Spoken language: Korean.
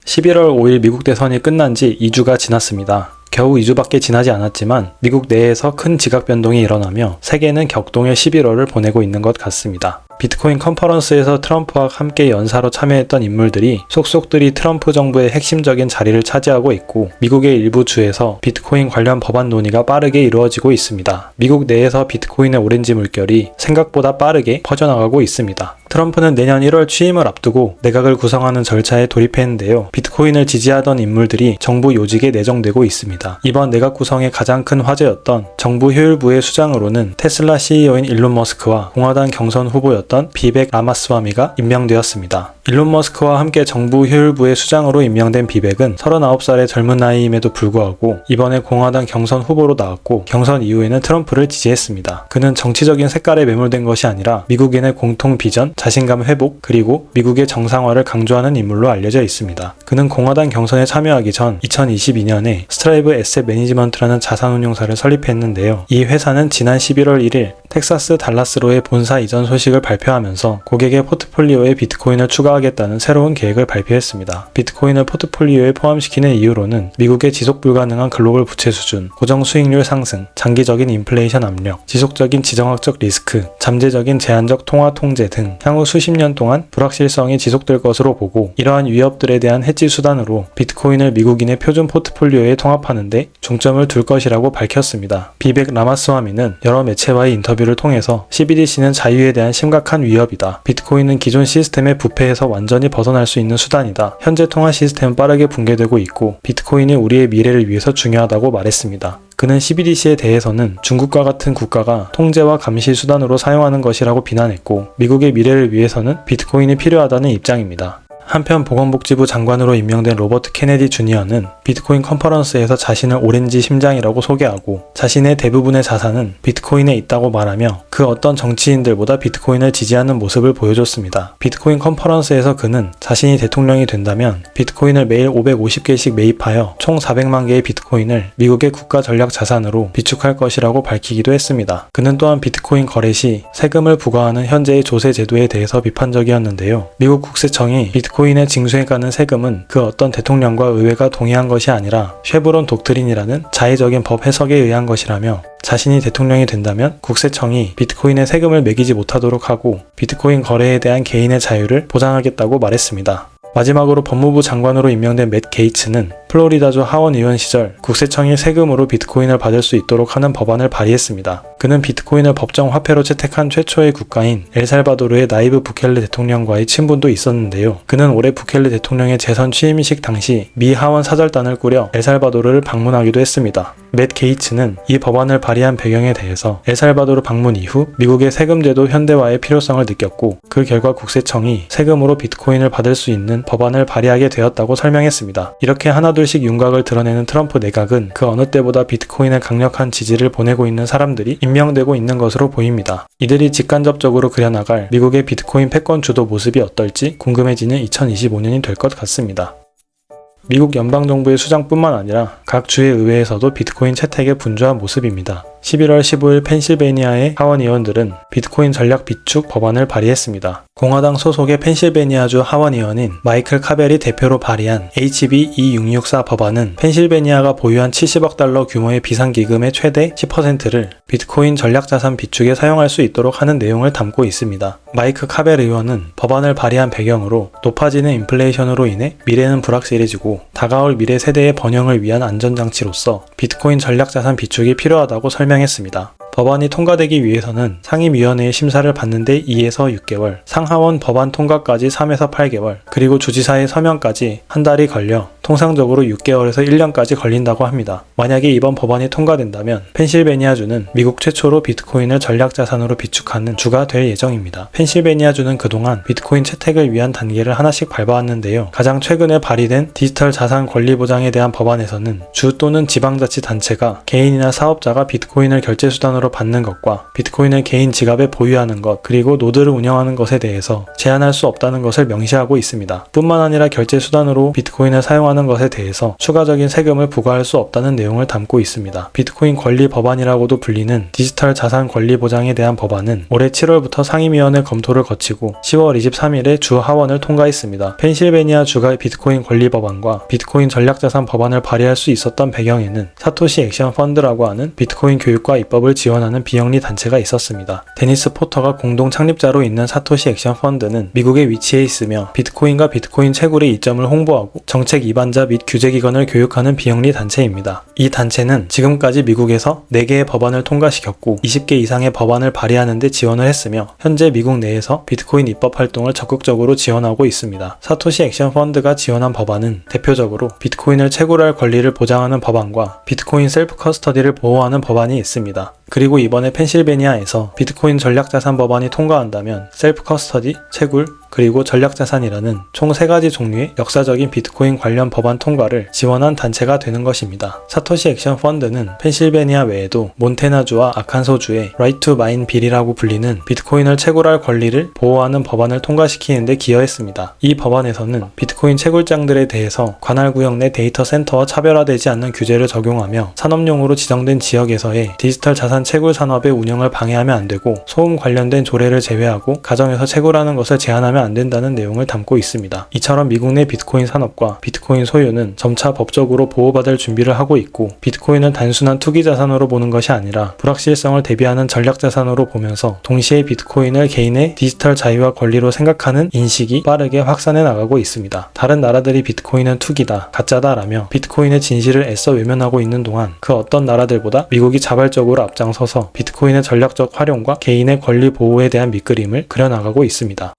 11월 5일 미국 대선이 끝난 지 2주가 지났습니다. 겨우 2주밖에 지나지 않았지만 미국 내에서 큰 지각 변동이 일어나며 세계는 격동의 11월을 보내고 있는 것 같습니다. 비트코인 컨퍼런스에서 트럼프와 함께 연사로 참여했던 인물들이 속속들이 트럼프 정부의 핵심적인 자리를 차지하고 있고 미국의 일부 주에서 비트코인 관련 법안 논의가 빠르게 이루어지고 있습니다. 미국 내에서 비트코인의 오렌지 물결이 생각보다 빠르게 퍼져나가고 있습니다. 트럼프는 내년 1월 취임을 앞두고 내각을 구성하는 절차에 돌입했는데요. 비트코인을 지지하던 인물들이 정부 요직에 내정되고 있습니다. 이번 내각 구성의 가장 큰 화제였던 정부 효율부의 수장으로는 테슬라 CEO인 일론 머스크와 공화당 경선 후보였던 비벡 라마스와미가 임명되었습니다. 일론 머스크와 함께 정부 효율부의 수장으로 임명된 비벡은 39살의 젊은 나이임에도 불구하고 이번에 공화당 경선 후보로 나왔고 경선 이후에는 트럼프를 지지했습니다. 그는 정치적인 색깔에 매몰된 것이 아니라 미국인의 공통 비전, 자신감 회복, 그리고 미국의 정상화를 강조하는 인물로 알려져 있습니다. 그는 공화당 경선에 참여하기 전 2022년에 스트라이브 에셋 매니지먼트라는 자산운용사를 설립했는데요. 이 회사는 지난 11월 1일 텍사스 달라스로의 본사 이전 소식을 발표하면서 고객의 포트폴리오에 비트코인을 추가하겠다는 새로운 계획을 발표했습니다. 비트코인을 포트폴리오에 포함시키는 이유로는 미국의 지속 불가능한 글로벌 부채 수준, 고정 수익률 상승, 장기적인 인플레이션 압력, 지속적인 지정학적 리스크, 잠재적인 제한적 통화 통제 등 향후 수십 년 동안 불확실성이 지속될 것으로 보고 이러한 위협들에 대한 해지 수단으로 비트코인을 미국인의 표준 포트폴리오에 통합하는 데 중점을 둘 것이라고 밝혔습니다. 비벡 라마스와미는 여러 매체와의 인터뷰를 통해서 CBDC는 자유에 대한 심각한 위협이다. 비트코인은 기존 시스템의 부패에서 완전히 벗어날 수 있는 수단이다. 현재 통화 시스템은 빠르게 붕괴되고 있고 비트코인이 우리의 미래를 위해서 중요하다고 말했습니다. 그는 CBDC에 대해서는 중국과 같은 국가가 통제와 감시 수단으로 사용하는 것이라고 비난했고 미국의 미래를 위해서는 비트코인이 필요하다는 입장입니다. 한편 보건복지부 장관으로 임명된 로버트 케네디 주니어는 비트코인 컨퍼런스에서 자신을 오렌지 심장이라고 소개하고 자신의 대부분의 자산은 비트코인에 있다고 말하며 그 어떤 정치인들보다 비트코인을 지지하는 모습을 보여줬습니다. 비트코인 컨퍼런스에서 그는 자신이 대통령이 된다면 비트코인을 매일 550개씩 매입하여 총 400만 개의 비트코인을 미국의 국가 전략 자산으로 비축할 것이라고 밝히기도 했습니다. 그는 또한 비트코인 거래 시 세금을 부과하는 현재의 조세 제도에 대해서 비판적이었는데요. 미국 국세청이 비트코인에 징수해가는 세금은 그 어떤 대통령과 의회가 동의한 것이 아니라 쉐브론 독트린이라는 자의적인 법 해석에 의한 것이라며 자신이 대통령이 된다면 국세청이 비트코인에 세금을 매기지 못하도록 하고 비트코인 거래에 대한 개인의 자유를 보장하겠다고 말했습니다. 마지막으로 법무부 장관으로 임명된 맷 게이츠는 플로리다주 하원 의원 시절 국세청이 세금으로 비트코인을 받을 수 있도록 하는 법안을 발의했습니다. 그는 비트코인을 법정 화폐로 채택한 최초의 국가인 엘살바도르의 나이브 부켈레 대통령과의 친분도 있었는데요. 그는 올해 부켈레 대통령의 재선 취임식 당시 미 하원 사절단을 꾸려 엘살바도르를 방문하기도 했습니다. 맷 게이츠는 이 법안을 발의한 배경에 대해서 엘살바도르 방문 이후 미국의 세금제도 현대화의 필요성을 느꼈고 그 결과 국세청이 세금으로 비트코인을 받을 수 있는 법안을 발의하게 되었다고 설명했습니다. 이렇게 하나둘씩 윤곽을 드러내는 트럼프 내각은 그 어느 때보다 비트코인에 강력한 지지를 보내고 있는 사람들이 임명되고 있는 것으로 보입니다. 이들이 직간접적으로 그려나갈 미국의 비트코인 패권 주도 모습이 어떨지 궁금해지는 2025년이 될 것 같습니다. 미국 연방정부의 수장뿐만 아니라 각 주의 의회에서도 비트코인 채택에 분주한 모습입니다. 11월 15일 펜실베니아의 하원 의원들은 비트코인 전략 비축 법안을 발의했습니다. 공화당 소속의 펜실베니아주 하원 의원인 마이클 카벨이 대표로 발의한 HB 2664 법안은 펜실베니아가 보유한 70억 달러 규모의 비상기금의 최대 10%를 비트코인 전략자산 비축에 사용할 수 있도록 하는 내용을 담고 있습니다. 마이클 카벨 의원은 법안을 발의한 배경으로 높아지는 인플레이션으로 인해 미래는 불확실해지고 다가올 미래 세대의 번영을 위한 안전장치로서 비트코인 전략자산 비축이 필요하다고 설명했습니다. 법안이 통과되기 위해서는 상임위원회의 심사를 받는데 2에서 6개월, 상하원 법안 통과까지 3에서 8개월, 그리고 주지사의 서명까지 한 달이 걸려 통상적으로 6개월에서 1년까지 걸린다고 합니다. 만약에 이번 법안이 통과된다면 펜실베니아주는 미국 최초로 비트코인을 전략자산으로 비축하는 주가 될 예정입니다. 펜실베니아주는 그동안 비트코인 채택을 위한 단계를 하나씩 밟아왔는데요. 가장 최근에 발의된 디지털 자산 권리 보장에 대한 법안에서는 주 또는 지방자치단체가 개인이나 사업자가 비트코인을 결제 수단으로 자산으로 받는 것과 비트코인을 개인 지갑에 보유하는 것, 그리고 노드를 운영하는 것에 대해서 제한할 수 없다는 것을 명시하고 있습니다. 뿐만 아니라 결제 수단으로 비트코인을 사용하는 것에 대해서 추가적인 세금을 부과할 수 없다는 내용을 담고 있습니다. 비트코인 권리 법안이라고도 불리는 디지털 자산 권리 보장에 대한 법안은 올해 7월부터 상임위원회 검토를 거치고 10월 23일에 주 하원을 통과했습니다. 펜실베니아 주가 비트코인 권리 법안과 비트코인 전략자산 법안을 발의할 수 있었던 배경에는 사토시 액션 펀드라고 하는 비트코인 교육과 입법을 지원하는 비영리 단체가 있었습니다. 데니스 포터가 공동 창립자로 있는 사토시 액션 펀드는 미국에 위치해 있으며 비트코인과 비트코인 채굴의 이점을 홍보하고 정책 입안자 및 규제기관을 교육하는 비영리 단체입니다. 이 단체는 지금까지 미국에서 4개의 법안을 통과시켰고 20개 이상의 법안을 발의하는 데 지원을 했으며 현재 미국 내에서 비트코인 입법 활동을 적극적으로 지원하고 있습니다. 사토시 액션 펀드가 지원한 법안은 대표적으로 비트코인을 채굴할 권리를 보장하는 법안과 비트코인 셀프 커스터디를 보호하는 법안이 있습니다. 그리고 이번에 펜실베니아에서 비트코인 전략자산 법안이 통과한다면 셀프 커스터디, 채굴, 그리고 전략자산이라는 총 3가지 종류의 역사적인 비트코인 관련 법안 통과를 지원한 단체가 되는 것입니다. 사토시 액션 펀드는 펜실베니아 외에도 몬테나주와 아칸소주의 Right to Mine 빌이라고 불리는 비트코인을 채굴할 권리를 보호하는 법안을 통과시키는 데 기여했습니다. 이 법안에서는 비트코인 채굴장들에 대해서 관할 구역 내 데이터 센터와 차별화되지 않는 규제를 적용하며 산업용으로 지정된 지역에서의 디지털 자산 채굴 산업의 운영을 방해하면 안 되고 소음 관련된 조례를 제외하고 가정에서 채굴하는 것을 제한하면 안 된다는 내용을 담고 있습니다. 이처럼 미국 내 비트코인 산업과 비트코인 소유는 점차 법적으로 보호받을 준비를 하고 있고 비트코인을 단순한 투기 자산으로 보는 것이 아니라 불확실성을 대비하는 전략 자산으로 보면서 동시에 비트코인을 개인의 디지털 자유와 권리로 생각하는 인식이 빠르게 확산해 나가고 있습니다. 다른 나라들이 비트코인은 투기다, 가짜다라며 비트코인의 진실을 애써 외면하고 있는 동안 그 어떤 나라들보다 미국이 자발적으로 앞장서서 비트코인의 전략적 활용과 개인의 권리 보호에 대한 밑그림을 그려나가고 있습니다.